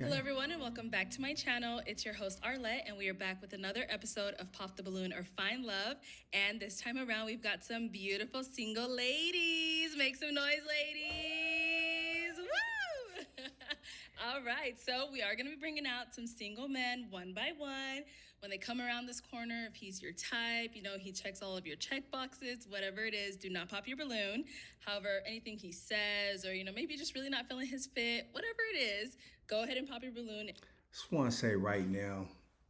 Hello everyone and welcome back to my channel. It's your host Arlette and we are back with another episode of Pop the Balloon or Find Love. And this time around we've got some beautiful single ladies. Make some noise, ladies. Woo! All right, so we are going to be bringing out some single men one by one. When they come around this corner, if he's your type, you know, he checks all of your check boxes, whatever it is, do not pop your balloon. However, anything he says or, you know, maybe just really not feeling his fit, whatever it is, go ahead and pop your balloon. Just want to say right now,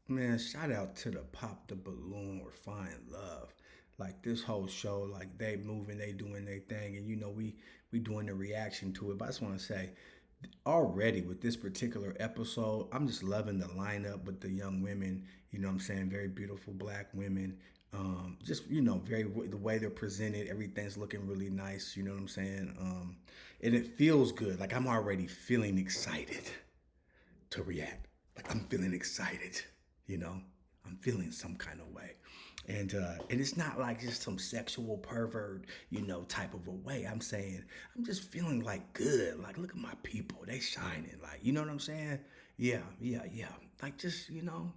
man, shout out to the Pop the Balloon or Find Love. Like this whole show, like they moving, they doing their thing, and you know we doing the reaction to it. But I just want to say, already with this particular episode, I'm just loving the lineup with the young women. You know what I'm saying? Very beautiful black women. Just, you know, the way they're presented, everything's looking really nice. You know what I'm saying? And it feels good. Like I'm already feeling excited to react. Like I'm feeling excited, you know? I'm feeling some kind of way. And it's not like just some sexual pervert, you know, type of a way. I'm saying, I'm just feeling like good. Like, look at my people. They shining. Like, you know what I'm saying? Yeah. Like just, you know,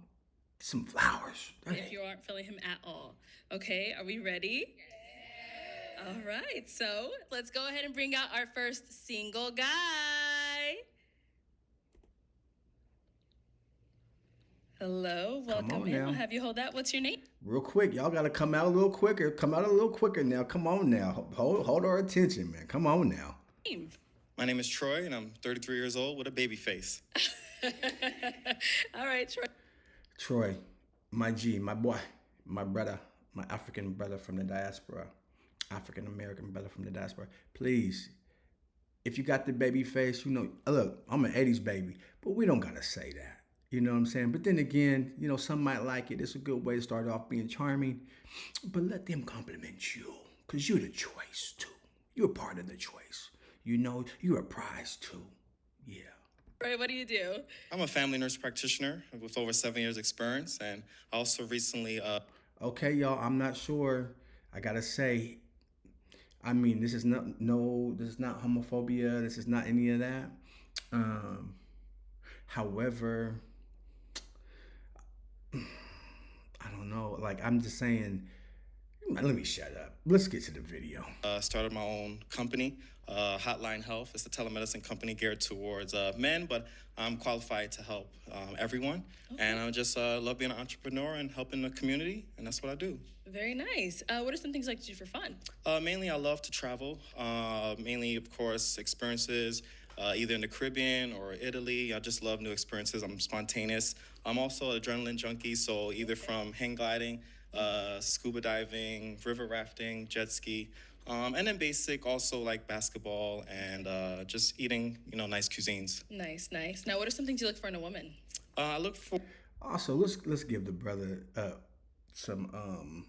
some flowers. If you aren't feeling him at all. Okay, are we ready? All right, so let's go ahead and bring out our first single guy. Hello, welcome in. I'll have you hold that. What's your name? Real quick, y'all gotta come out a little quicker. Come out a little quicker now. Come on now. Hold our attention, man. Come on now. My name is Troy, and I'm 33 years old with a baby face. All right, Troy. Troy, my G, my boy, my brother, my African brother from the diaspora, African American brother from the diaspora. Please, if you got the baby face, you know, look, I'm an 80s baby, but we don't gotta say that. You know what I'm saying? But then again, you know, some might like it. It's a good way to start off being charming. But let them compliment you, because you're the choice, too. You're part of the choice. You know, you're a prize, too. Yeah. Right, what do you do? I'm a family nurse practitioner with over 7 years experience, and I also recently... Okay, y'all, I'm not sure. I gotta say, I mean, this is not homophobia. This is not any of that. However, I don't know. Like, I'm just saying, let me shut up. Let's get to the video. Started my own company, Hotline Health. It's a telemedicine company geared towards men, but I'm qualified to help everyone. Okay. And I just love being an entrepreneur and helping the community, and that's what I do. Very nice. What are some things you like to do for fun? Mainly, I love to travel. Mainly, of course, experiences. Either in the Caribbean or Italy. I just love new experiences. I'm spontaneous. I'm also an adrenaline junkie, so either from hang gliding, scuba diving, river rafting, jet ski, and then basic also like basketball and just eating, you know, nice cuisines. Nice. Now, what are some things you look for in a woman? I look for... Also, let's give the brother some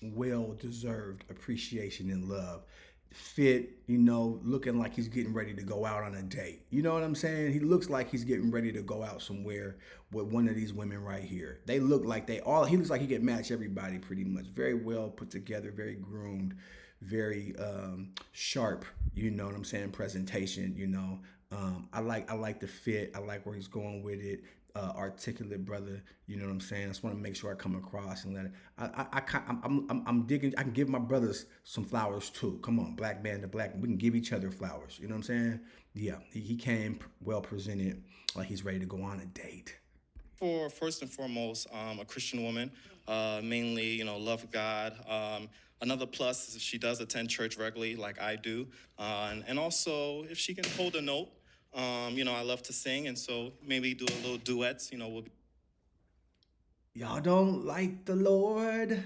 well-deserved appreciation and love. Fit, you know, looking like he's getting ready to go out on a date. You know what I'm saying? He looks like he's getting ready to go out somewhere with one of these women right here. They look like he looks like he can match everybody pretty much. Very well put together, very groomed, very sharp, you know what I'm saying, presentation, you know. I like the fit. I like where he's going with it. Articulate brother, you know what I'm saying? I just want to make sure I come across and let it. I'm digging. I can give my brothers some flowers too. Come on, black man to black man. We can give each other flowers. You know what I'm saying? Yeah, he came well presented, like he's ready to go on a date. For first and foremost, a Christian woman, mainly, you know, love God. Another plus is if she does attend church regularly, like I do, and also if she can hold a note. You know, I love to sing, and so maybe do a little duets, you know. Y'all don't like the Lord?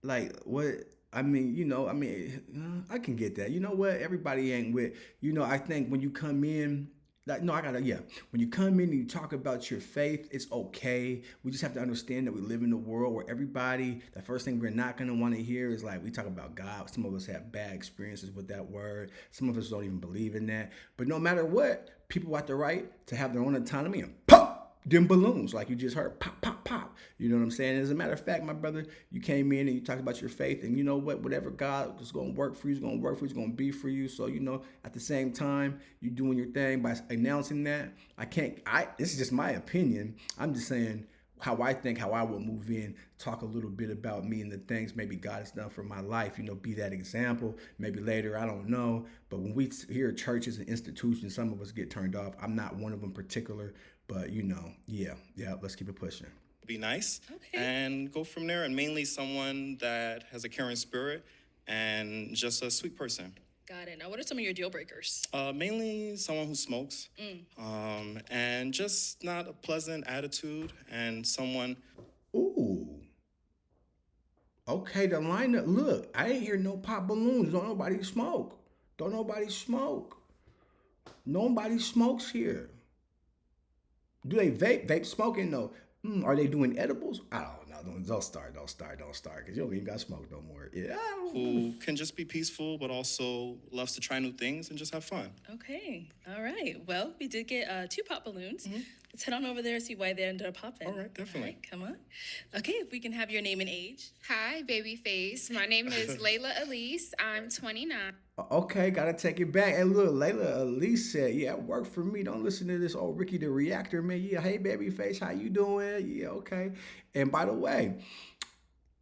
Like, what? I mean, you know, I can get that. You know what? Everybody ain't with, you know, I think when you come in, when you come in and you talk about your faith, it's okay. We just have to understand that we live in a world where the first thing we're not going to want to hear is like, we talk about God. Some of us have bad experiences with that word. Some of us don't even believe in that. But no matter what, people have the right to have their own autonomy and pop. them balloons, like you just heard, pop, pop, pop. You know what I'm saying? As a matter of fact, my brother, you came in and you talked about your faith, and you know what? Whatever God is going to work for you is going to work for you. It's going to be for you. So you know, at the same time, you doing your thing by announcing that. I can't. This is just my opinion. I'm just saying how I think, how I would move in, talk a little bit about me and the things maybe God has done for my life, you know, be that example. Maybe later, I don't know. But when we hear churches and institutions, some of us get turned off. I'm not one of them particular, but you know, yeah, let's keep it pushing. Be nice Okay. and go from there. And mainly someone that has a caring spirit and just a sweet person. Got it. Now, what are some of your deal breakers? Mainly someone who smokes, and just not a pleasant attitude, and someone. Ooh. Okay, the lineup. Look, I ain't hear no pop balloons. Don't nobody smoke. Don't nobody smoke. Nobody smokes here. Do they vape? Vape smoking? No. Are they doing edibles? I don't know. Don't start. Because you don't even got smoke no more. Yeah. Who can just be peaceful, but also loves to try new things and just have fun. Okay. All right. Well, we did get 2 pop balloons. Let's head on over there and see why they ended up popping. All right, definitely. All right, come on. Okay, if we can have your name and age. Hi, Babyface. My name is Layla Elise. I'm 29. Okay, gotta take it back. And look, Layla Elise said, yeah, it worked for me. Don't listen to this old Ricky the Reactor, man. Yeah, hey, Babyface, how you doing? Yeah, okay. And by the way,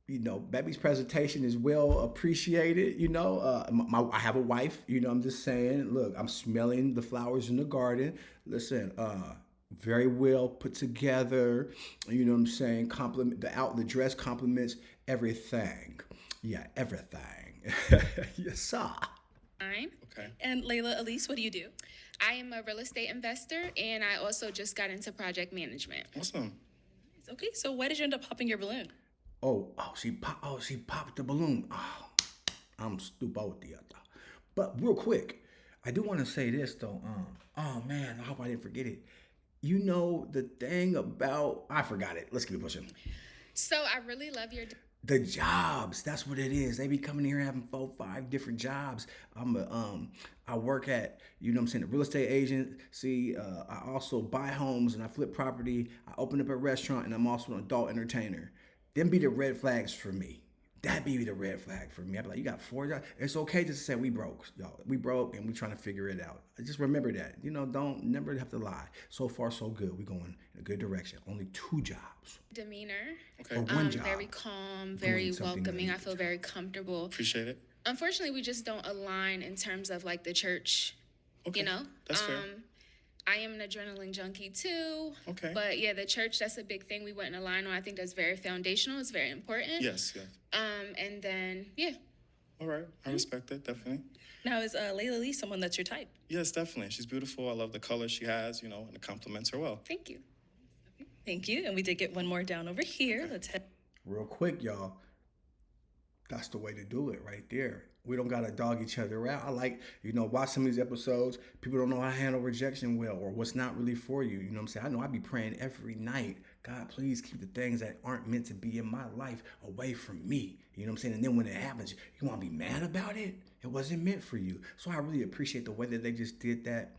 you know, Baby's presentation is well appreciated. You know, I have a wife. You know, I'm just saying. Look, I'm smelling the flowers in the garden. Listen, very well put together. You know what I'm saying? Compliment the dress compliments everything. Yeah, everything. Yes, sir. Okay. And Layla Elise, what do you do? I am a real estate investor, and I also just got into project management. Awesome. Okay, so why did you end up popping your balloon? She popped the balloon. Oh, I'm stupid with the other. But real quick, I do want to say this though. Oh man, I hope I didn't forget it. You know the thing about I forgot it. Let's keep it pushing. So I really love your. The jobs, that's what it is. They be coming here having 4, 5 different jobs. I work at, you know what I'm saying, a real estate agent. See, I also buy homes and I flip property. I open up a restaurant and I'm also an adult entertainer. Them be the red flags for me. That be the red flag for me. I be like, you got 4 jobs. It's okay just to say we broke, y'all. We broke and we trying to figure it out. Just remember that. You know, don't never have to lie. So far, so good. We going in a good direction. Only 2 jobs. Demeanor. Okay. Or 1 job. Very calm, very something welcoming. that I feel very comfortable. Appreciate it. Unfortunately, we just don't align in terms of like the church. Okay. You know, That's fair. I am an adrenaline junkie too. Okay. But yeah, the church, that's a big thing we wouldn't align on. I think that's very foundational. It's very important. Yes. And then, yeah. All right. I respect it, definitely. Now, is Layla Elise someone that's your type? Yes, definitely. She's beautiful. I love the color she has, you know, and it compliments her well. Thank you. Thank you. And we did get one more down over here. Let's head. Real quick, y'all. That's the way to do it right there. We don't got to dog each other out. I like, you know, watch some of these episodes. People don't know how to handle rejection well or what's not really for you. You know what I'm saying? I know I be praying every night. God, please keep the things that aren't meant to be in my life away from me. You know what I'm saying? And then when it happens, you want to be mad about it? It wasn't meant for you. So I really appreciate the way that they just did that.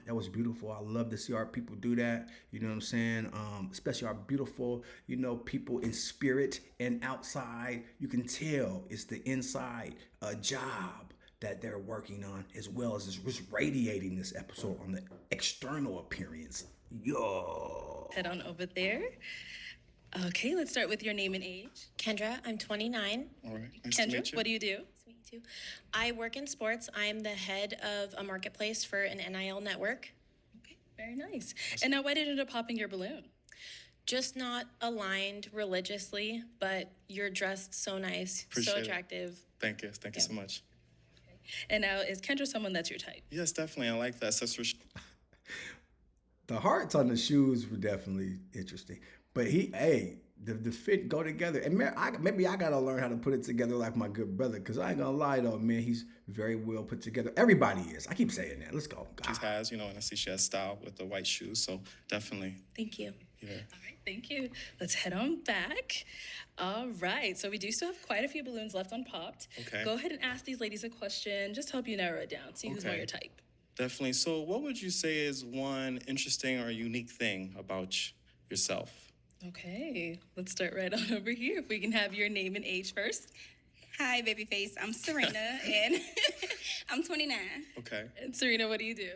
That was beautiful. I love to see our people do that. You know what I'm saying? Especially our beautiful, you know, people in spirit and outside. You can tell it's the inside job that they're working on, as well as just radiating this episode on the external appearance. Yo. Head on over there. Okay, let's start with your name and age. Kendra, I'm 29. All right. Nice to meet Kendra, you. what do you do? Nice to meet you. I work in sports. I'm the head of a marketplace for an NIL network. Okay, very nice. And now, why did you end up popping your balloon? Just not aligned religiously, but you're dressed so nice, Appreciate so it. attractive. Thank you. Thank you so much. And now, is Kendra someone that's your type? Yes, definitely. I like that. The hearts on the shoes were definitely interesting. But the fit go together. And maybe I got to learn how to put it together like my good brother. Because I ain't going to lie, though, man, he's very well put together. Everybody is. I keep saying that. Let's go. She has, you know, and I see she has style with the white shoes. So definitely. Thank you. Yeah. All right, thank you. Let's head on back. All right, so we do still have quite a few balloons left unpopped. Okay. Go ahead and ask these ladies a question. Just help you narrow it down. See who's more Okay. your type. Definitely. So what would you say is one interesting or unique thing about yourself. Okay, let's start right on over here. If we can have your name and age first. Hi, babyface. I'm Serena, and I'm 29. Okay. And Serena, what do you do?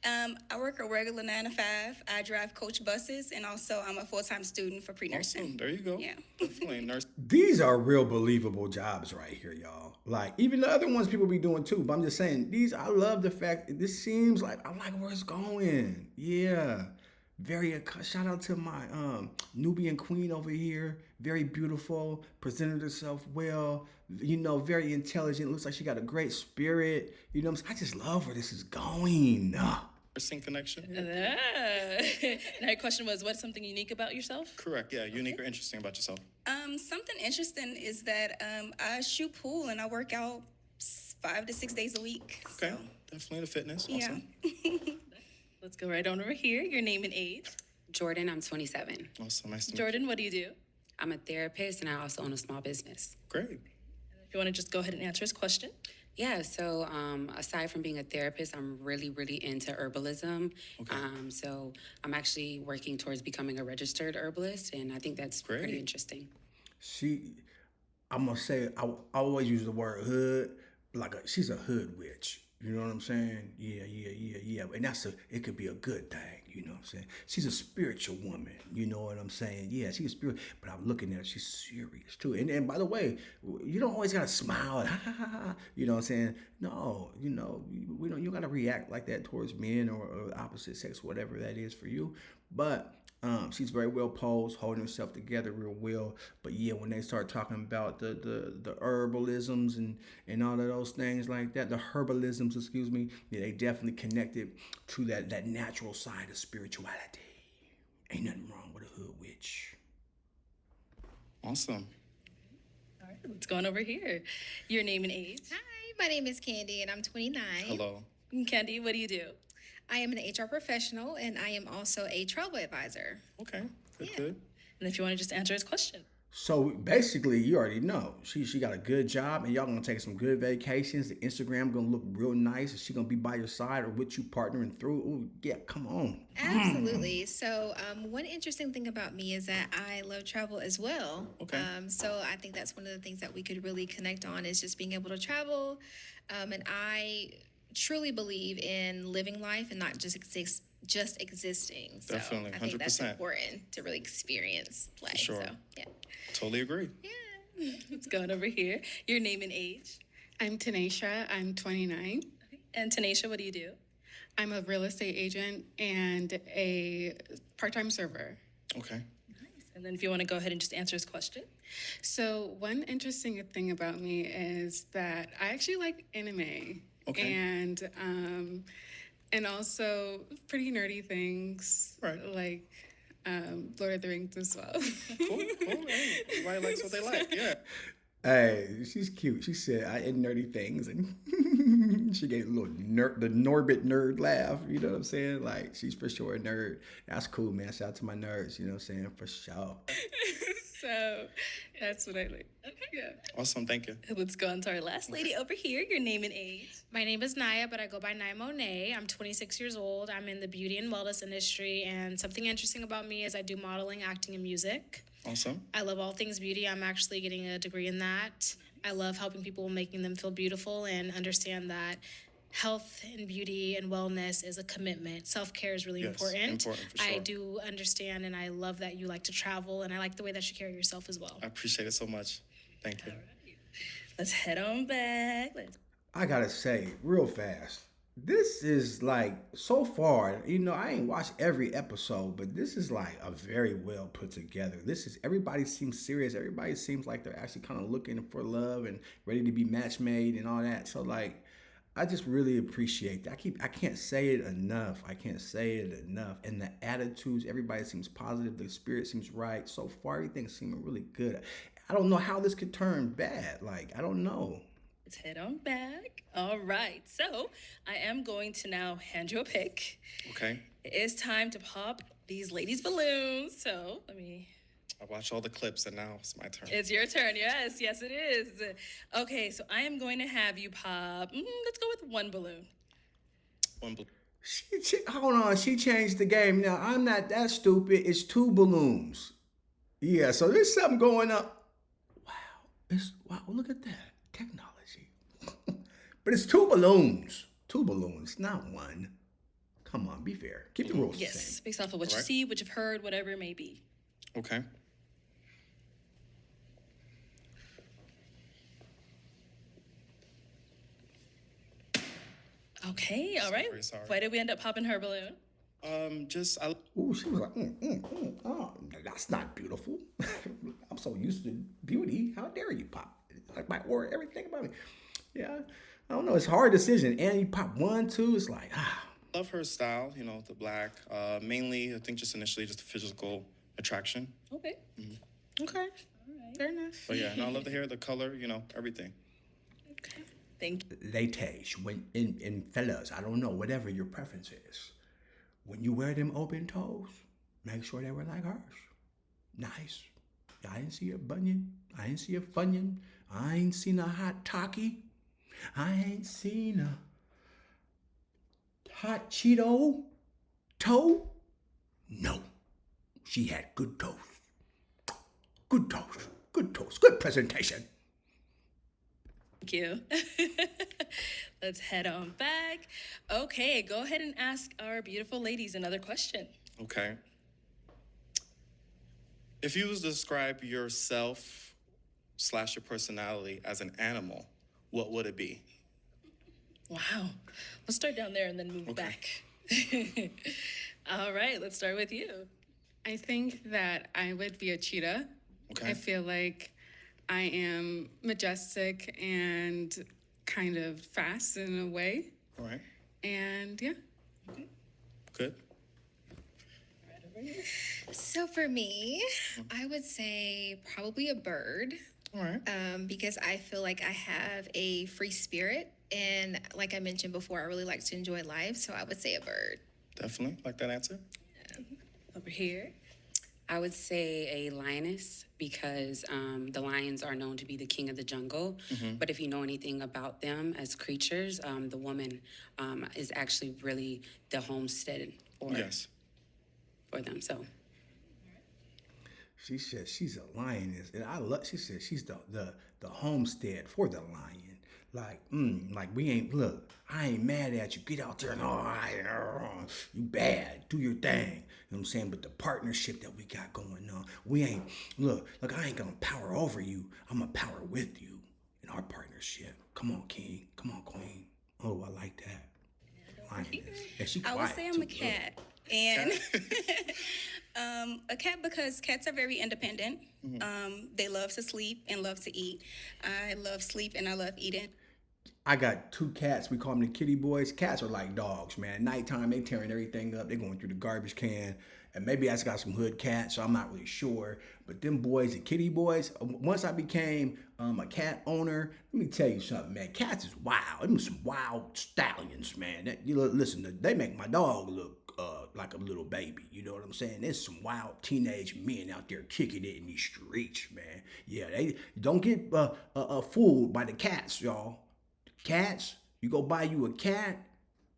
I work a regular 9 to 5. I drive coach buses, and also I'm a full-time student for pre-nursing. Awesome. There you go. Yeah. Definitely. Nurse. These are real believable jobs right here, y'all. Like, even the other ones people be doing too, but I'm just saying, I love the fact that this seems like, I like where it's going. Yeah. Shout out to my Nubian queen over here. Very beautiful, presented herself well, very intelligent. Looks like she got a great spirit. I just love where this is going. Nursing connection. Now your question was, what's something unique about yourself? Correct. Yeah. Unique or interesting about yourself. Something interesting is that I shoot pool and I work out 5 to 6 days a week. Okay. So, Definitely the fitness. yeah. Awesome. Let's go right on over here. Your name and age. Jordan, I'm 27. Awesome. Nice to meet Jordan, what do you do? I'm a therapist and I also own a small business. you. Great. If you want to just go ahead and answer his question. Yeah, so aside from being a therapist, I'm really, really into herbalism. Okay. So I'm actually working towards becoming a registered herbalist, and I think that's Great. pretty interesting. I'm gonna say, I always use the word hood, she's a hood witch. You know what I'm saying? Yeah. And it could be a good thing, you know what I'm saying? She's a spiritual woman, you know what I'm saying? Yeah, she's spirit, but I'm looking at her, she's serious too. And by the way, you don't always gotta smile and you know what I'm saying? No, you don't gotta react like that towards men or opposite sex, whatever that is for you. But she's very well posed, holding herself together real well. But yeah, when they start talking about the herbalisms and all of those things like that, the herbalisms, excuse me, yeah, they definitely connected to that natural side of spirituality. Ain't nothing wrong with a hood witch. Awesome. All right, let's go on over here. Your name and age. Hi, my name is Candy and I'm 29. Hello. And Candy, what do you do? I am an HR professional and I am also a travel advisor. Okay. Good. Yeah. Good. And if you want to just answer his question. So basically, you already know she got a good job, and y'all gonna take some good vacations. The Instagram gonna look real nice. Is she gonna be by your side or with you partnering through? Oh yeah, come on. Absolutely. So one interesting thing about me is that I love travel as well. Okay. So I think that's one of the things that we could really connect on is just being able to travel. And I truly believe in living life and not just existing. So Definitely, I think that's 100%. important to really experience life. sure. So yeah. Totally agree. Let's go on over here. Your name and age. I'm Tanisha. I'm 29. And Tanisha, what do you do? I'm a real estate agent and a part-time server. Okay. And then if you want to go ahead and just answer his question. So one interesting thing about me is that I actually like anime. Okay. And also pretty nerdy things. Right. Like Lord of the Rings as well. Cool. Hey, everybody likes what they like. Yeah. Hey, she's cute. She said, I eat nerdy things. And she gave a little the Norbit nerd laugh. You know what I'm saying? Like, she's for sure a nerd. That's cool, man. Shout out to my nerds. You know what I'm saying? For sure. So that's what I like. Yeah. Awesome. Thank you. Let's go on to our last lady over here. Your name and age. My name is Naya, but I go by Naya Monet. I'm 26 years old. I'm in the beauty and wellness industry, and something interesting about me is I do modeling, acting, and music. Awesome. I love all things beauty. I'm actually getting a degree in that. I love helping people, making them feel beautiful, and understand that health and beauty and wellness is a commitment. Self-care is really Yes, important. important for sure. I do understand, and I love that you like to travel, and I like the way that you carry yourself as well. I appreciate it so much. Thank you. Let's head on back. I gotta say, real fast, this is like, so far, I ain't watched every episode, but this is like a very well put together. Everybody seems serious. Everybody seems like they're actually kind of looking for love and ready to be match made and all that. So like, I just really appreciate that. I can't say it enough. And the attitudes, everybody seems positive. The spirit seems right. So far, everything's seeming really good. I don't know how this could turn bad. Like, I don't know. Let's head on back. All right. So I am going to now hand you a pick. Okay. It is time to pop these ladies' balloons. So I watched all the clips and now it's my turn. it's your turn. Yes, it is. Okay, so I am going to have you pop. Let's go with one balloon. One blue. Hold on, she changed the game. Now, I'm not that stupid. It's 2 balloons. Yeah, so there's something going up. Wow, look at that. Technology. But it's 2 balloons. 2 balloons, not 1. Come on, be fair. Keep the rules the Yes, same. based off of what you see, what you've heard, whatever it may be. Okay. Okay, all right. Sorry. Why did we end up popping her balloon? Ooh, she was like, oh, that's not beautiful. I'm so used to beauty. How dare you pop? Like my aura, everything about me. Yeah, I don't know. It's a hard decision. And you pop 1, 2. It's like, love her style, you know, the black. Mainly, I think just initially just the physical attraction. Okay. Okay. All right. Fair enough. But yeah, no, I love the hair, the color, you know, everything. Okay. Thank you. Ladies, when in fellas, I don't know, whatever your preference is. When you wear them open toes, make sure they were like hers. Nice. I didn't see a bunion. I didn't see a funyun. I ain't seen a hot Taki. I ain't seen a hot Cheeto toe. No. She had good toes. Good toes. Good toes. Good presentation. Thank you. Let's head on back. Okay, go ahead and ask our beautiful ladies another question. Okay. If you was to describe yourself / your personality as an animal, what would it be? Wow. Let's start down there and then move back. All right, let's start with you. I think that I would be a cheetah. Okay. I feel like I am majestic and kind of fast in a way. All right. And yeah. Good. So for me, I would say probably a bird. All right. Because I feel like I have a free spirit. And like I mentioned before, I really like to enjoy life. So I would say a bird. Definitely like that answer. Over here. I would say a lioness because the lions are known to be the king of the jungle. But if you know anything about them as creatures, the woman is actually really the homestead or for them. So she said she's a lioness, and I love. She said she's the homestead for the lion. Like we ain't look. I ain't mad at you. Get out there and you bad. Do your thing. You know what I'm saying? But the partnership that we got going on, we ain't look. I ain't gonna power over you. I'm gonna power with you in our partnership. Come on, king. Come on, queen. Oh, I like that. Lioness. And she quiet I would say I'm too, a cat. And a cat because cats are very independent. They love to sleep and love to eat. I love sleep and I love eating. I got 2 cats. We call them the kitty boys. Cats are like dogs, man. Nighttime, they tearing everything up. They going through the garbage can. And maybe I just got some hood cats, so I'm not really sure. But them boys, the kitty boys, once I became a cat owner, let me tell you something, man. Cats is wild. Them some wild stallions, man. Listen, they make my dog look like a little baby. You know what I'm saying? There's some wild teenage men out there kicking it in these streets, man. Yeah, they don't get fooled by the cats, y'all. Cats, you go buy you a cat,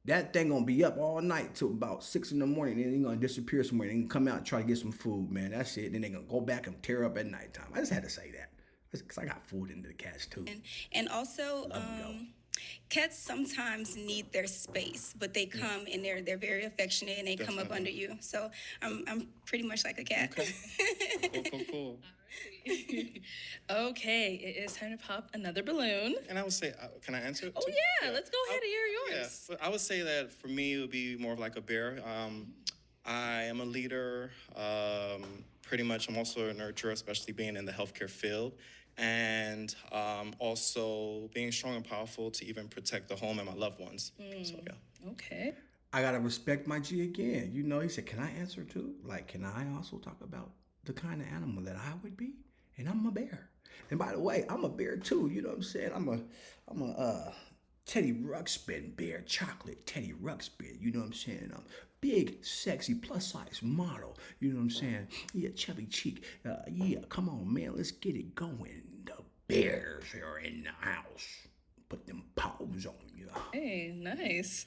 that thing gonna be up all night till about 6 in the morning. Then they gonna disappear somewhere. They can come out and try to get some food, man. That's it. Then they gonna go back and tear up at nighttime. I just had to say that because I got food into the cats too. And also, cats sometimes need their space, but they come and they're very affectionate and they come up under you. So I'm pretty much like a cat. Okay. Cool. Okay, it is time to pop another balloon. And I would say, can I answer it Oh too? yeah, let's go ahead and hear yours. Yeah, I would say that for me, it would be more of like a bear. I am a leader. Pretty much, I'm also a nurturer, especially being in the healthcare field. And also being strong and powerful to even protect the home and my loved ones. So, yeah. Okay. I gotta respect my G again. You know, he said, can I answer too? Like, can I also talk about the kind of animal that I would be? And I'm a bear. And by the way, I'm a bear too. You know what I'm saying? I'm a Teddy Ruxpin bear, chocolate Teddy Ruxpin. You know what I'm saying? I'm big, sexy, plus size model. You know what I'm saying? Yeah, chubby cheek. Yeah, come on, man. Let's get it going. The bears are in the house. put them paws on you. Hey, nice.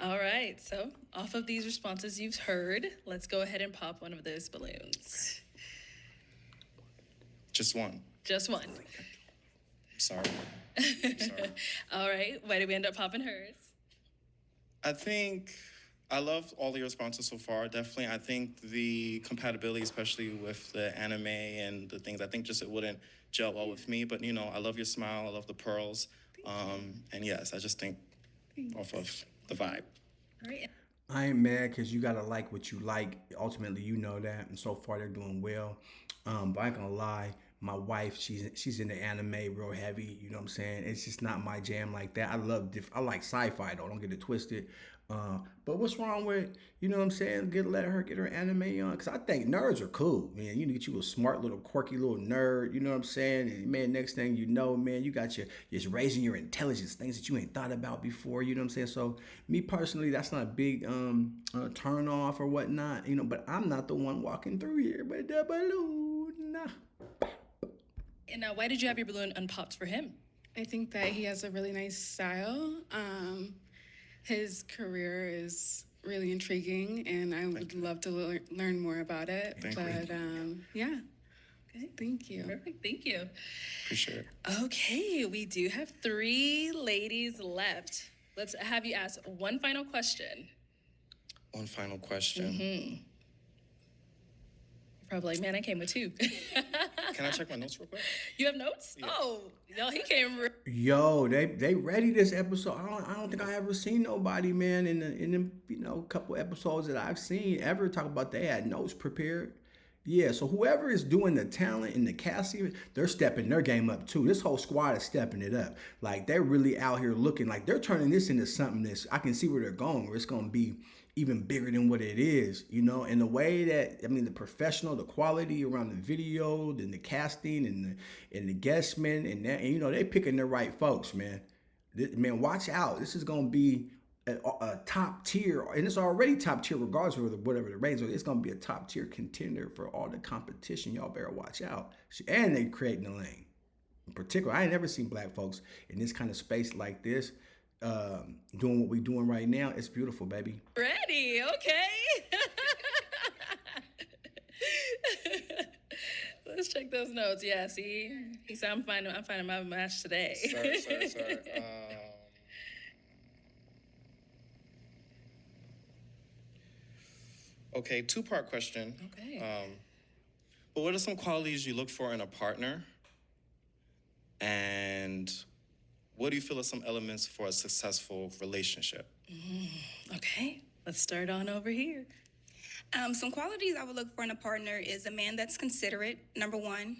All right. So, off of these responses you've heard, let's go ahead and pop one of those balloons. Just one. Just one. Sorry. Sorry. All right. Why did we end up popping hers? I think I love all the responses so far. Definitely, I think the compatibility, especially with the anime and the things, I think just it wouldn't gel well with me. But you know, I love your smile. I love the pearls. And yes, I just think off of the vibe. All right. I ain't mad because you gotta like what you like. Ultimately, you know that, and so far they're doing well. But I ain't gonna lie, my wife, she's in the anime real heavy. You know what I'm saying? It's just not my jam like that. I like sci-fi though. Don't get it twisted. But what's wrong with, you know what I'm saying? Let her get her anime on, because I think nerds are cool, man. You get you a smart little quirky little nerd, you know what I'm saying? And man, next thing you know, man, you got you're raising your intelligence, things that you ain't thought about before, you know what I'm saying? So me personally, that's not a big turn off or whatnot, you know, but I'm not the one walking through here with the balloon. And now, why did you have your balloon unpopped for him? I think that he has a really nice style. His career is really intriguing, and I would love to learn more about it. Yeah. Okay. Thank you. Perfect. Thank you. Appreciate it. Okay, we do have 3 ladies left. Let's have you ask one final question. One final question. You're probably like, man, I came with 2. Can I check my notes real quick? You have notes? Yeah. Oh, no, he came. Yo, they ready this episode. I don't think I ever seen nobody, man, in the couple episodes that I've seen ever talk about they had notes prepared. Yeah, so whoever is doing the talent and the casting, they're stepping their game up too. This whole squad is stepping it up. Like they're really out here looking like they're turning this into something that's I can see where they're going, where it's gonna be even bigger than what it is, you know, and the way that, I mean, the professional, the quality around the video, and the casting and the guest men and that, and, you know, they picking the right folks, man. Man, watch out. This is going to be a top tier, and it's already top tier regardless of whatever the ratings are. It's going to be a top tier contender for all the competition. Y'all better watch out. And they creating a lane. In particular, I ain't never seen black folks in this kind of space like this. Doing what we doing right now. It's beautiful, baby. Ready, okay. Let's check those notes. Yeah, see, he said I'm finding my match today. Sorry. Okay, 2-part question. Okay. But what are some qualities you look for in a partner? And what do you feel are some elements for a successful relationship? Okay, let's start on over here. Some qualities I would look for in a partner is a man that's considerate, number one.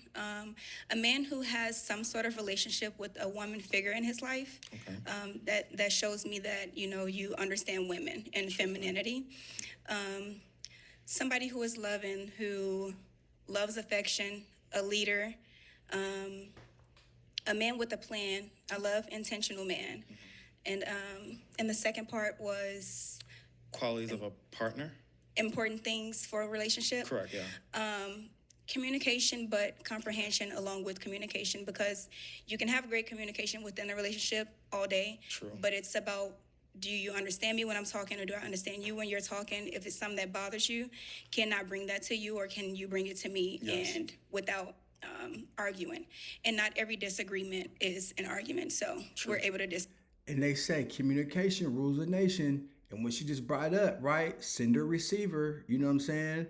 A man who has some sort of relationship with a woman figure in his life. Okay. That shows me that, you know, you understand women and femininity. Somebody who is loving, who loves affection, a leader, a man with a plan. I love intentional man. And the second part was Qualities of a partner? important things for a relationship. Correct, yeah. Communication, but comprehension along with communication, because you can have great communication within a relationship all day. True. But it's about, do you understand me when I'm talking, or do I understand you when you're talking? If it's something that bothers you, can I bring that to you, or can you bring it to me? Yes. And without arguing. And not every disagreement is an argument, so we're able to And they say communication rules a nation. And what she just brought up, right? Sender, receiver, you know what I'm saying?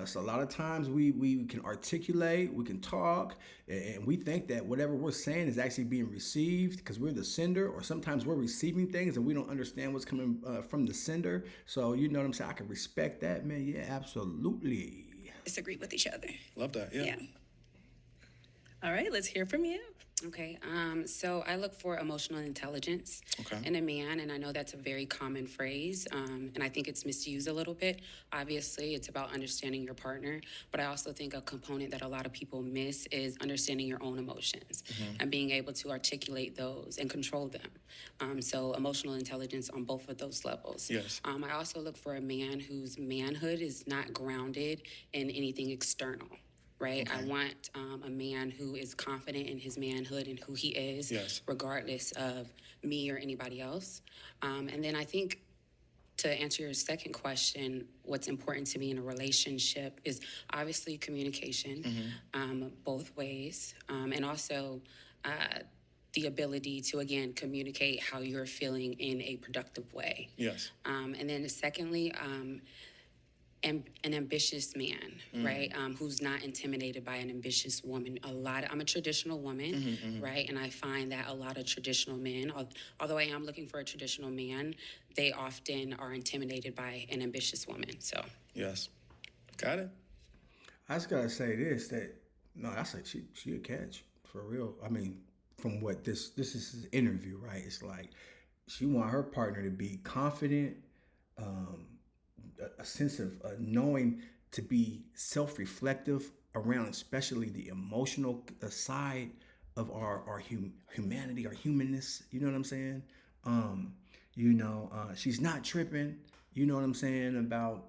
So a lot of times we can articulate, we can talk, and we think that whatever we're saying is actually being received because we're the sender, or sometimes we're receiving things and we don't understand what's coming from the sender. So you know what I'm saying? I can respect that, man. Yeah, absolutely. disagree with each other. Love that, yeah. All right, let's hear from you. Okay, so I look for emotional intelligence in a man, and I know that's a very common phrase, and I think it's misused a little bit. Obviously, it's about understanding your partner, but I also think a component that a lot of people miss is understanding your own emotions and being able to articulate those and control them. So emotional intelligence on both of those levels. Yes. I also look for a man whose manhood is not grounded in anything external. right? I want a man who is confident in his manhood and who he is, regardless of me or anybody else. And then I think, to answer your second question, what's important to me in a relationship is obviously communication, both ways, and also the ability to, again, communicate how you're feeling in a productive way. Yes. And then secondly, an ambitious man, right? Who's not intimidated by an ambitious woman. I'm a traditional woman, right? And I find that a lot of traditional men, although I am looking for a traditional man, they often are intimidated by an ambitious woman. So yes, got it. I just gotta say this, that no, I say she a catch for real. I mean, from what this is an interview, right? It's like she want her partner to be confident, a sense of knowing, to be self-reflective around especially the emotional side of our humanity, our humanness. You know what I'm saying? She's not tripping. You know what I'm saying about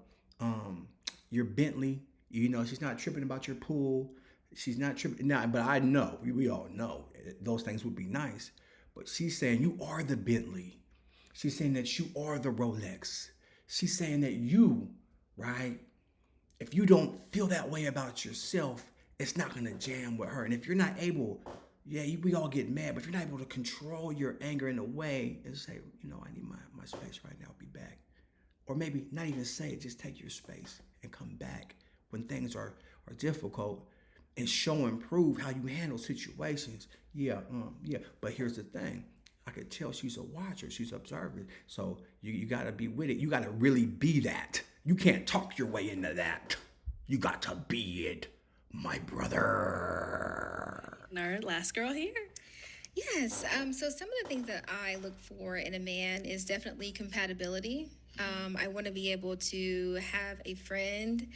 your Bentley. You know, she's not tripping about your pool. She's not tripping. Now, but I know, we all know those things would be nice. But she's saying you are the Bentley. She's saying that you are the Rolex. She's saying that you, right, if you don't feel that way about yourself, it's not going to jam with her. And if you're not able, we all get mad, but if you're not able to control your anger in a way and say, I need my space right now, I'll be back. Or maybe not even say it, just take your space and come back when things are difficult, and show and prove how you handle situations. But here's the thing. I could tell she's a watcher. She's observant. So you got to be with it. You got to really be that. You can't talk your way into that. You got to be it, my brother. And our last girl here. Yes. So some of the things that I look for in a man is definitely compatibility. I want to be able to have a friend,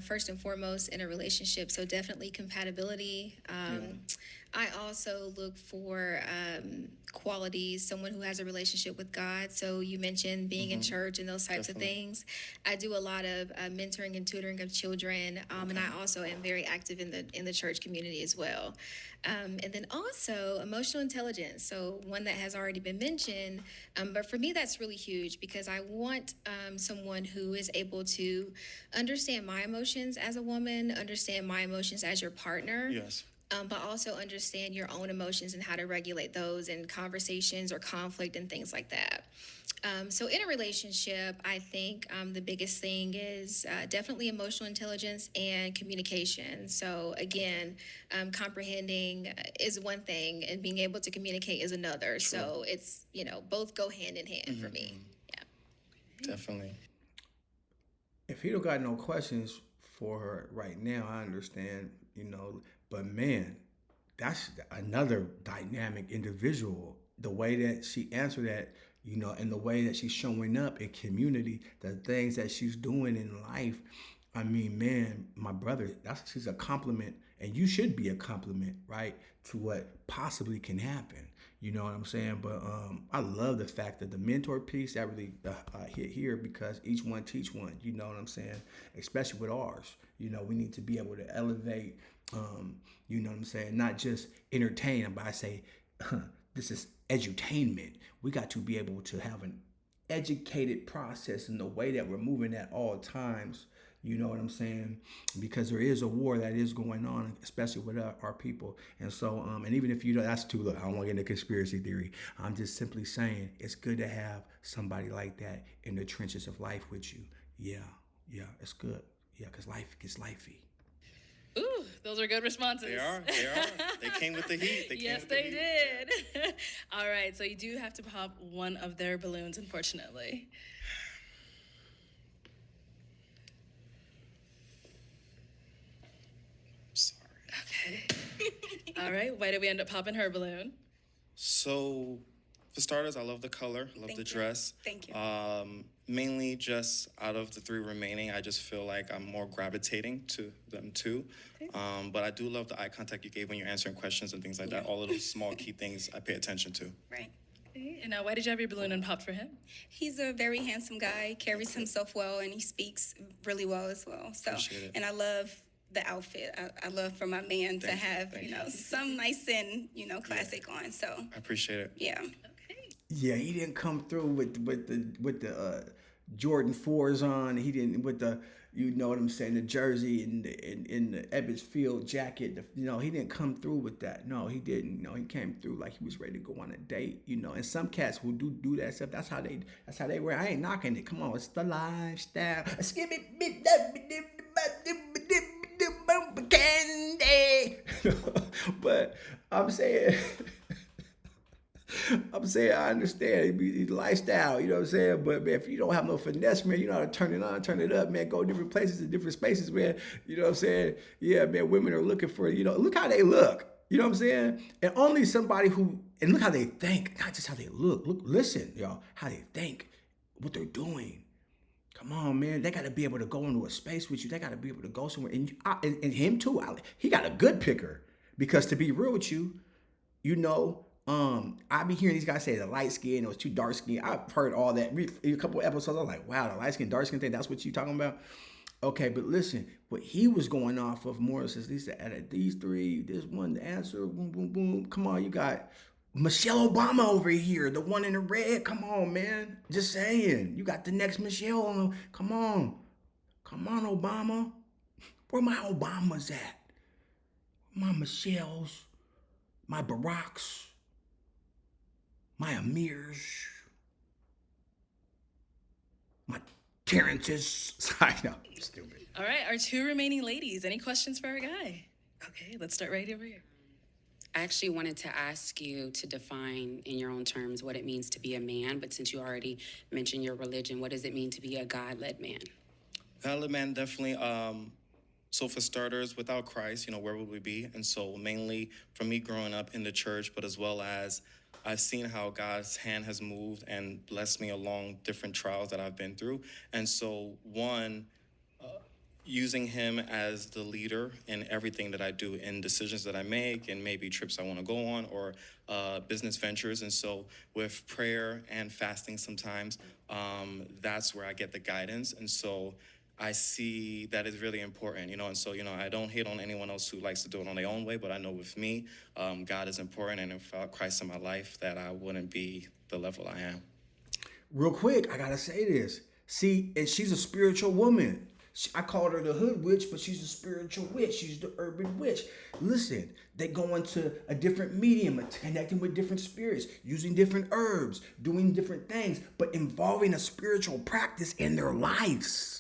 first and foremost, in a relationship. So definitely compatibility. I also look for qualities, someone who has a relationship with God. So you mentioned being in church and those types of things. I do a lot of mentoring and tutoring of children, and I also am very active in the church community as well. And then also emotional intelligence. So one that has already been mentioned, but for me that's really huge because I want someone who is able to understand my emotions as a woman, understand my emotions as your partner. Yes. But also understand your own emotions and how to regulate those in conversations or conflict and things like that. So in a relationship, I think the biggest thing is definitely emotional intelligence and communication. So again, comprehending is one thing and being able to communicate is another. True. So it's, both go hand in hand for me. Yeah. Definitely. If he don't got no questions for her right now, I understand, but man, that's another dynamic individual. The way that she answered that, and the way that she's showing up in community, the things that she's doing in life. I mean, man, my brother, she's a compliment, and you should be a compliment, right, to what possibly can happen. You know what I'm saying? But I love the fact that the mentor piece, that really hit here because each one teach one. You know what I'm saying? Especially with ours. We need to be able to elevate, you know what I'm saying? Not just entertain, but I say, this is edutainment. We got to be able to have an educated process in the way that we're moving at all times. You know what I'm saying? Because there is a war that is going on, especially with our people. And so, and even if you don't, that's too, look, I don't want to get into conspiracy theory. I'm just simply saying it's good to have somebody like that in the trenches of life with you. Yeah, it's good. Yeah, because life gets lifey. Ooh, those are good responses. They are. They came with the heat. Yes, they did. All right, so you do have to pop one of their balloons, unfortunately. Sorry. Okay. All right, why did we end up popping her balloon? So, for starters, I love the color. I love the dress. Thank you. Mainly just out of the three remaining, I just feel like I'm more gravitating to them too. But I do love the eye contact you gave when you're answering questions and things like that. All of those small key things I pay attention to. Right. Okay. And now, why did you have your balloon unpopped for him? He's a very handsome guy, carries himself well, and he speaks really well as well. So, Appreciate it. and I love the outfit. I love for my man to have, some nice and, classic on. So I appreciate it. yeah. Yeah, he didn't come through with the Jordan 4s on. He didn't with the, you know what I'm saying, the jersey and the Ebbets Field jacket. He didn't come through with that. No, he didn't. He came through like he was ready to go on a date. And some cats who do that stuff. That's how they wear. I ain't knocking it. Come on, it's the lifestyle. Candy. But I'm saying. I understand. It's lifestyle, you know what I'm saying? But, man, if you don't have no finesse, man, you know how to turn it on, turn it up, man, go different places and different spaces, man. You know what I'm saying? Yeah, man, women are looking for, look how they look. You know what I'm saying? And only somebody and look how they think, not just how they look. Look, listen, y'all, how they think, what they're doing. Come on, man. They got to be able to go into a space with you. They got to be able to go somewhere. And him, too. He got a good picker. Because to be real with you, I be hearing these guys say the light skin, it was too dark skin. I've heard all that. A couple of episodes, I was like, wow, the light skin, dark skin thing, that's what you talking about? Okay, but listen, what he was going off of more is these three, this one, the answer, boom, boom, boom. Come on, you got Michelle Obama over here, the one in the red. Come on, man. Just saying. You got the next Michelle on. Come on. Come on, Obama. Where my Obamas at? My Michelles, my Baracks, my Amirs, my Terrences. I know, I'm stupid. All right, our 2 remaining ladies. Any questions for our guy? Okay, let's start right over here. I actually wanted to ask you to define in your own terms what it means to be a man, but since you already mentioned your religion, what does it mean to be a God-led man? God-led man, definitely. So for starters, without Christ, where would we be? And so mainly from me growing up in the church, but as well as I've seen how God's hand has moved and blessed me along different trials that I've been through. And so using him as the leader in everything that I do, in decisions that I make, and maybe trips I want to go on, or business ventures. And so with prayer and fasting sometimes, that's where I get the guidance. And so I see that is really important, and so, I don't hate on anyone else who likes to do it on their own way, but I know with me, God is important, and without Christ in my life, that I wouldn't be the level I am. Real quick, I gotta say this. See, and she's a spiritual woman. I called her the hood witch, but she's a spiritual witch. She's the urban witch. Listen, they go into a different medium, connecting with different spirits, using different herbs, doing different things, but involving a spiritual practice in their lives.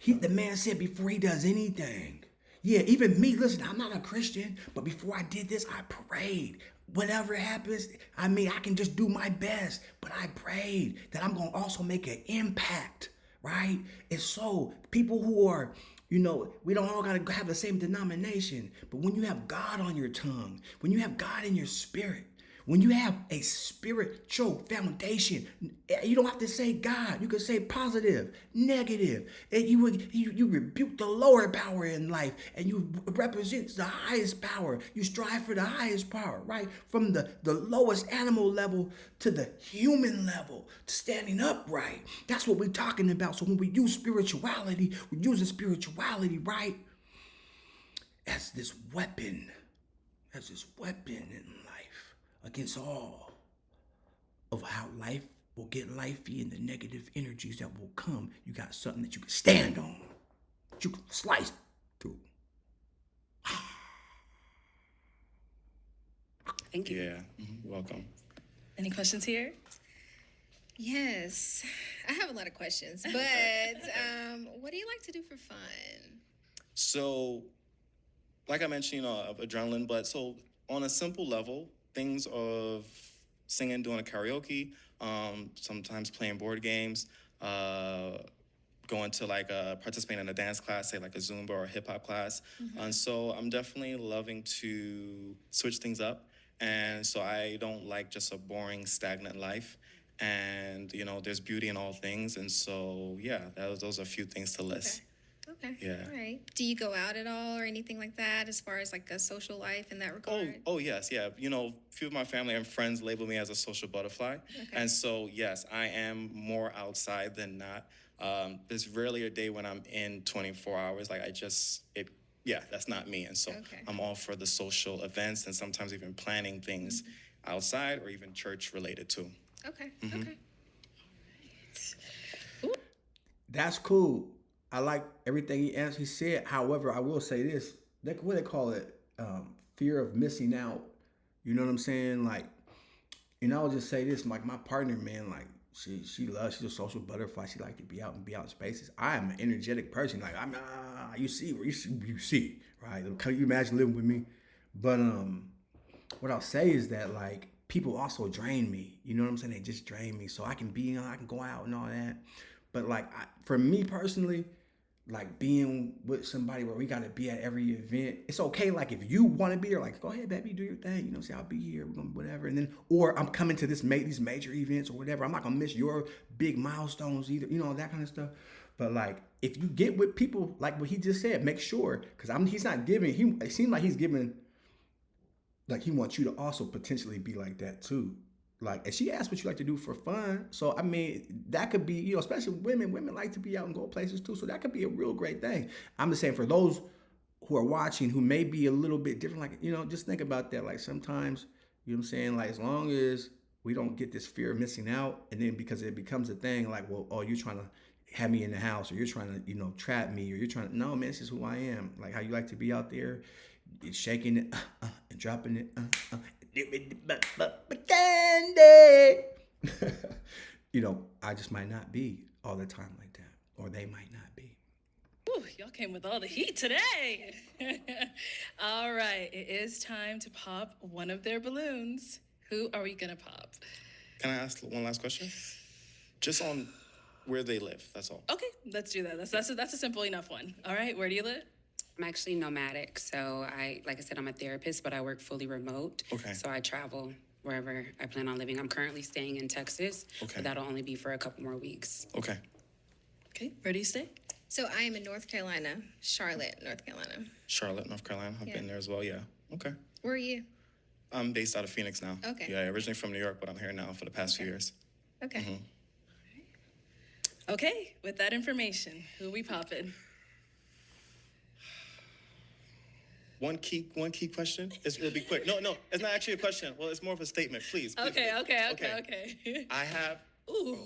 The man said before he does anything. Yeah, even me, listen, I'm not a Christian, but before I did this, I prayed. Whatever happens, I can just do my best, but I prayed that I'm going to also make an impact, right? And so people who are, we don't all got to have the same denomination, but when you have God on your tongue, when you have God in your spirit, when you have a spiritual foundation, you don't have to say God. You can say positive, negative. And you rebuke the lower power in life, and you represent the highest power. You strive for the highest power, right? From the lowest animal level to the human level, standing upright. That's what we're talking about. So when we use spirituality, we're using spirituality, right, as this weapon in life. Against all of how life will get lifey and the negative energies that will come. You got something that you can stand on, that you can slice through. Thank you. Yeah, welcome. Any questions here? Yes, I have a lot of questions, but what do you like to do for fun? So, like I mentioned, of adrenaline, but so on a simple level, things of singing, doing a karaoke, sometimes playing board games, going to participating in a dance class, say like a Zumba or a hip hop class. Mm-hmm. And so I'm definitely loving to switch things up. And so I don't like just a boring, stagnant life. And, there's beauty in all things. And so, yeah, those are a few things to list. Okay. Yeah. All right. Do you go out at all or anything like that as far as like a social life in that regard? Oh yes, yeah. A few of my family and friends label me as a social butterfly. Okay. And so, yes, I am more outside than not. There's rarely a day when I'm in 24 hours. Like yeah, that's not me. And so Okay. I'm all for the social events and sometimes even planning things outside or even church related too. Okay. Mm-hmm. Okay. That's cool. I like everything he said. However, I will say this: what they call it, fear of missing out. You know what I'm saying? Like, and I will just say this: like my partner, man, like she's a social butterfly. She like to be out in spaces. I am an energetic person. Like I'm, you see, right? Can you imagine living with me? But what I'll say is that like people also drain me. You know what I'm saying? They just drain me. So I can I can go out and all that. But like for me personally, like being with somebody where we gotta be at every event, it's okay. Like if you want to be there, like go ahead, baby, do your thing. You know, say I'll be here. We're gonna whatever. And then or I'm coming to these major events or whatever. I'm not gonna miss your big milestones either. You know, that kind of stuff. But like if you get with people like what he just said, make sure because he's not giving. It seems like he's giving. Like he wants you to also potentially be like that too. Like, and she asked what you like to do for fun. So I mean, that could be, you know, especially women. Women like to be out and go places too. So that could be a real great thing. I'm just saying for those who are watching who may be a little bit different, like, you know, just think about that. Like sometimes, you know what I'm saying? Like as long as we don't get this fear of missing out, and then because it becomes a thing, like, well, oh, you're trying to have me in the house, or you're trying to, you know, trap me, or you're trying to, no, man, this is who I am. Like how you like to be out there, shaking it and dropping it, candy. You know, I just might not be all the time like that, or they might not be. Ooh, y'all came with all the heat today. All right, it is time to pop one of their balloons. Who are we gonna pop? Can I ask one last question? Just on where they live, that's all. Okay, let's do that. That's a simple enough one. All right, where do you live? I'm actually nomadic, so like I said, I'm a therapist, but I work fully remote. Okay. So I travel wherever I plan on living. I'm currently staying in Texas, but that'll only be for a couple more weeks. Okay. Okay, where do you stay? So I am in North Carolina, Charlotte, North Carolina. Charlotte, North Carolina. I've been there as well, yeah. Okay. Where are you? I'm based out of Phoenix now. Okay. Yeah, originally from New York, but I'm here now for the past few years. Okay. Okay, with that information, who we popping? One key question. It'll be quick. No, it's not actually a question. Well, it's more of a statement. Please. Okay. I have. Ooh.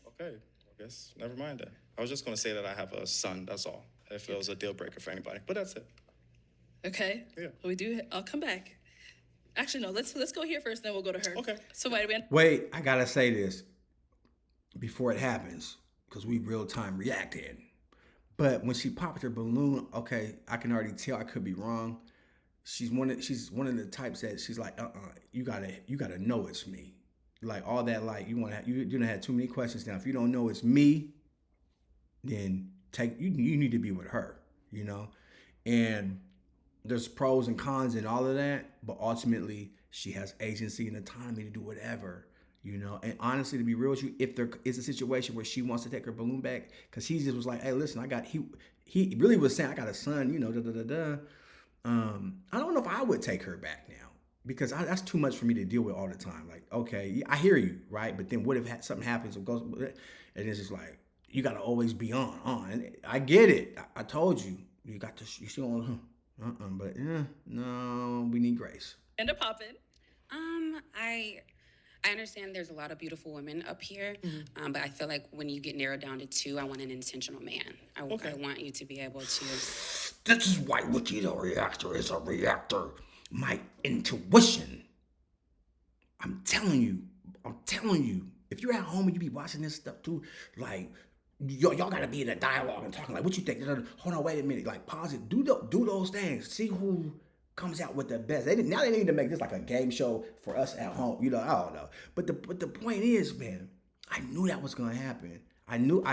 Okay. I guess never mind then. I was just gonna say that I have a son. That's all. If it was a deal breaker for anybody, but that's it. Okay. Yeah. We do. I'll come back. Actually, no. Let's go here first, then we'll go to her. Okay. So Wait, I gotta say this before it happens because we real time reacted. But when she popped her balloon, okay, I can already tell. I could be wrong. She's one of the types that she's like, you gotta know it's me. Like all that, like you done had too many questions now. If you don't know it's me, then you need to be with her, you know. And there's pros and cons and all of that, but ultimately she has agency and autonomy to do whatever. You know, and honestly, to be real with you, if there is a situation where she wants to take her balloon back, because he just was like, hey, listen, he really was saying, I got a son, you know, I don't know if I would take her back now because that's too much for me to deal with all the time. Like, okay, I hear you, right? But then what if something happens or goes, and it's just like, you got to always be on. And I get it. I told you, you got to, you still on, but no, we need grace. end up popping. I understand there's a lot of beautiful women up here, but I feel like when you get narrowed down to two, I want an intentional man. I want you to be able to. This is why Wiki the Reactor is a reactor. My intuition. I'm telling you. If you're at home and you be watching this stuff too, like, y'all gotta be in a dialogue and talking like, what you think? Hold on, wait a minute. Like, pause it. Do those things. See who comes out with the best. Now they need to make this like a game show for us at home. You know, I don't know. But the point is, man, I knew that was gonna happen. I know.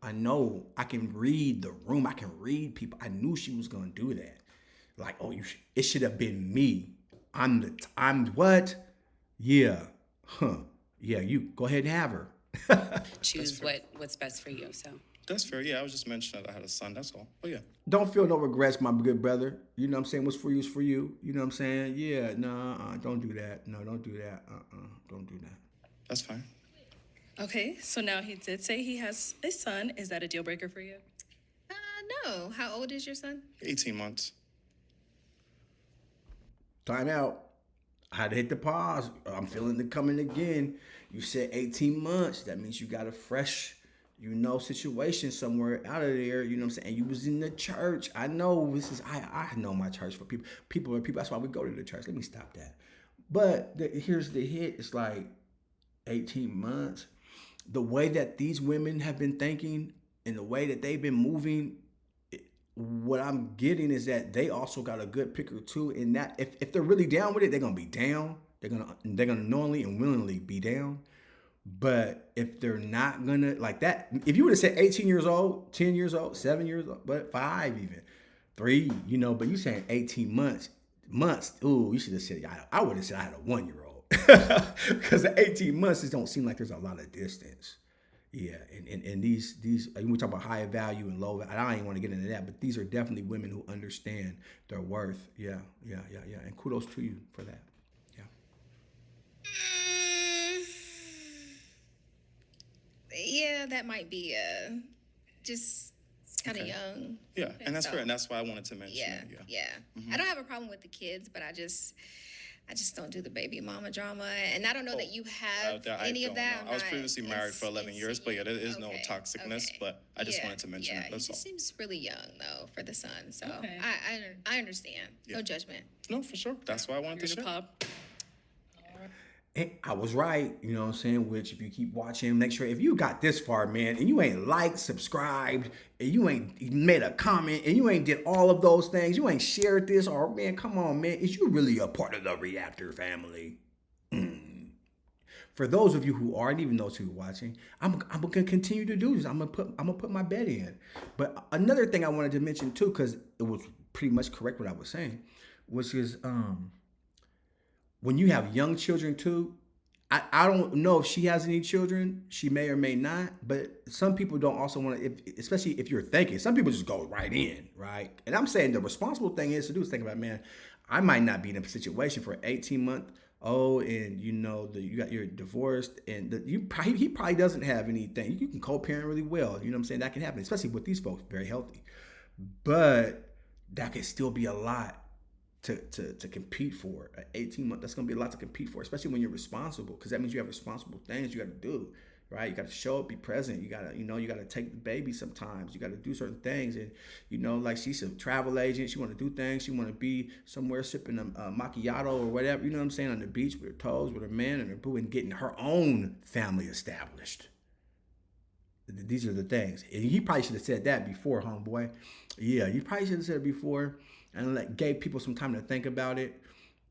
I can read the room. I can read people. I knew she was gonna do that. Like, oh, it should have been me. I'm what? Yeah. Huh. Yeah, you go ahead and have her. Choose what's best for you. So that's fair. Yeah, I was just mentioning that I had a son. That's all. But yeah. Don't feel no regrets, my good brother. You know what I'm saying? What's for you is for you. You know what I'm saying? Yeah, don't do that. No, don't do that. Don't do that. That's fine. Okay, so now he did say he has a son. Is that a deal breaker for you? know. How old is your son? 18 months. Time out. I had to hit the pause. I'm feeling it coming again. You said 18 months. That means you got a fresh, situation somewhere out of there. You know what I'm saying? And you was in the church. I know this is, I know my church for people. People are people. That's why we go to the church. Let me stop that. But here's the hit. It's like 18 months. The way that these women have been thinking and the way that they've been moving, what I'm getting is that they also got a good picker too. And that if they're really down with it, they're gonna be down. They're gonna knowingly and willingly be down. But if they're not gonna like that, if you would have said 18 years old, 10 years old, 7 years old, but 5 even, 3, but you saying 18 months. Ooh, you should have said I would have said I had a 1-year-old. Because the 18 months just don't seem like there's a lot of distance. Yeah, and these we talk about high value and low value. I don't even want to get into that, but these are definitely women who understand their worth. Yeah. And kudos to you for that. Yeah, that might be just kind of young. Yeah, and that's fair, and that's why I wanted to mention it. Yeah. I don't have a problem with the kids, but I just don't do the baby mama drama, and I don't know that you have any of that. I was previously married for 11 years, but yeah, there is no toxicness. But I just wanted to mention it. That's he all. seems really young though for the son, so I understand. Yeah. No judgment. No, for sure. That's why I wanted to share. Pop. And I was right, you know what I'm saying? Which, if you keep watching, make sure if you got this far, man, and you ain't liked, subscribed, and you ain't made a comment, and you ain't did all of those things, you ain't shared this, or man, come on, man, is you really a part of the Reactor family? For those of you who are, and even those who are watching, I'm gonna continue to do this. I'm gonna put my bet in. But another thing I wanted to mention too, because it was pretty much correct what I was saying, which is when you have young children too, I don't know if she has any children. She may or may not, but some people don't also want to, especially if you're thinking, some people just go right in, right? And I'm saying the responsible thing is think about, man, I might not be in a situation for an 18-month-old and you're divorced and he probably doesn't have anything. You can co-parent really well. You know what I'm saying? That can happen, especially with these folks, very healthy. But that could still be a lot to compete for. 18 months, that's gonna be a lot to compete for, especially when you're responsible, because that means you have responsible things you gotta do, right? You gotta show up, be present. You gotta take the baby sometimes. You gotta do certain things. And like she's a travel agent, she wanna do things, she wanna be somewhere sipping a macchiato or whatever, you know what I'm saying, on the beach with her toes, with her man and her boo, and getting her own family established. These are the things. And you probably should have said that before, homeboy. Yeah, you probably should have said it before and gave people some time to think about it.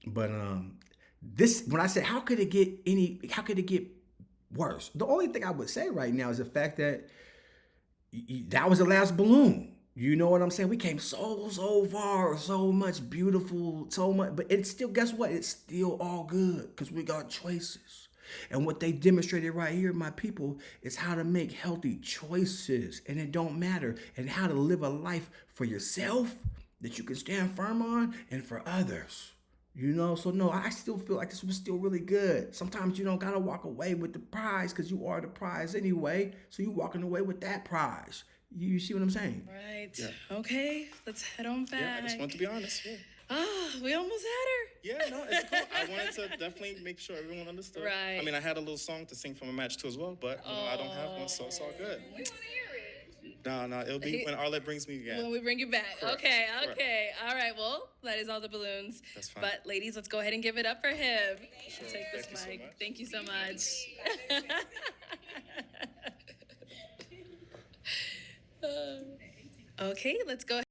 But when I said how could it get worse? The only thing I would say right now is the fact that that was the last balloon. You know what I'm saying? We came so far, so much beautiful, so much, but it's still, guess what? It's still all good because we got choices. And what they demonstrated right here, my people, is how to make healthy choices. And it don't matter. And how to live a life for yourself that you can stand firm on and for others. So no, I still feel like this was still really good. Sometimes you don't got to walk away with the prize because you are the prize anyway. So you walking away with that prize. You see what I'm saying? Right. Yeah. Okay, let's head on back. Yeah, I just want to be honest. Yeah. We almost had her. Yeah, no, it's cool. I wanted to definitely make sure everyone understood. Right. I mean, I had a little song to sing from a match too as well, but I don't have one, so it's all good. We want to hear it. No, it'll be when Arlette brings me again. When we bring you back. Correct. Okay. Correct. All right, well, that is all the balloons. That's fine. But ladies, let's go ahead and give it up for him. Sure. Take this Thank you so mic. much. Thank you so much. Okay, let's go ahead.